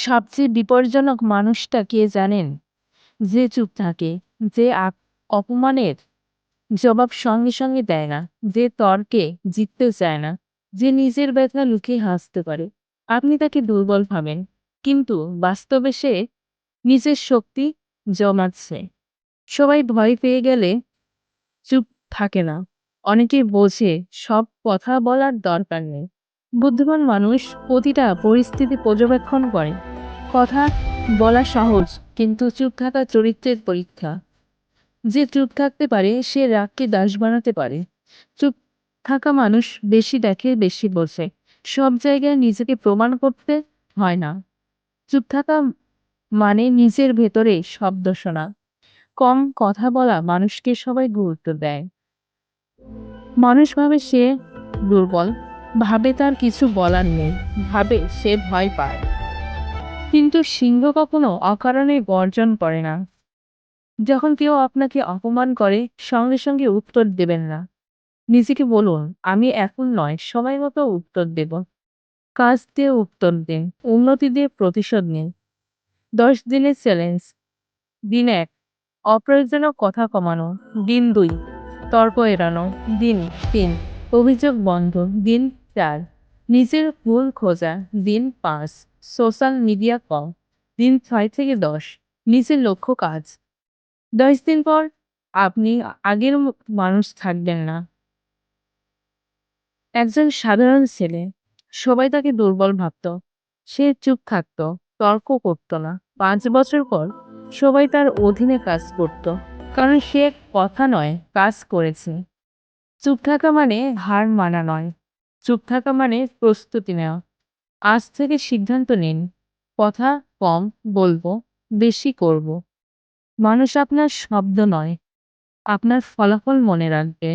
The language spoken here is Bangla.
সবচেয়ে বিপজ্জনক মানুষটা কে জানেন? যে চুপ থাকে, যে অপমানের জবাব সঙ্গে সঙ্গে দেয় না, যে তর্কে জিততে চায় না, যে নিজের ব্যথা লুকিয়ে হাসতে পারে। আপনি তাকে দুর্বল ভাবেন, কিন্তু বাস্তবে সে নিজের শক্তি জমাচ্ছে। সবাই ভয় পেয়ে গেলে চুপ থাকে না। অনেকে বোঝে সব কথা বলার দরকার নেই। বুদ্ধিমান মানুষ প্রতিটা পরিস্থিতি পর্যবেক্ষণ করে। কথা বলা সহজ, কিন্তু চুপ থাকা চরিত্রের পরীক্ষা। যে চুপ থাকতে পারে সে রাগকে দাস বানাতে পারে। চুপ থাকা মানুষ বেশি দেখে, বেশি বোঝে। সব জায়গায় নিজেকে প্রমাণ করতে হয় না। চুপ থাকা মানে নিজের ভেতরে শব্দ শোনা। কম কথা বলা মানুষকে সবাই গুরুত্ব দেয়। মানুষ ভাবে সে দুর্বল, ভাবে তার কিছু বলার নেই, ভাবে সে ভয় পায়। কিন্তু সিংহ কখনো অকারণে গর্জন করে না। যখন কেউ আপনাকে অপমান করে, সঙ্গে সঙ্গে উত্তর দেবেন না। নিজেকে বলুন, আমি এখন নয়, সময় মতো উত্তর দেব। কাজ দিয়ে উত্তর দিন, উন্নতি দিয়ে প্রতিশোধ নিন। 10 দিনের চ্যালেঞ্জ। দিন 1, অপ্রয়োজনীয় কথা কমানো। দিন 2, তর্ক এড়ানো। দিন 3, অভিযোগ বন্ধ। দিন 4, নিজের ভুল খোঁজা। দিন 5, সোশ্যাল মিডিয়া কম। দিন 6 থেকে 10, নিজের লক্ষ্য কাজ। 10 দিন পর আপনি আগের মানুষ থাকবেন না। একজন সাধারণ ছেলে, সবাই তাকে দুর্বল ভাবত। সে চুপ থাকতো, তর্ক করতো না। 5 বছর পর সবাই তার অধীনে কাজ করত, কারণ সে কথা নয়, কাজ করেছে। চুপ থাকা মানে হার মানা নয়, চুপ থাকা মানে প্রস্তুতি নেওয়া। আজ থেকে সিদ্ধান্ত নিন, কথা কম বলবো, বেশি করব। মানুষ আপনার শব্দ নয়, আপনার ফলাফল মনে রাখবে।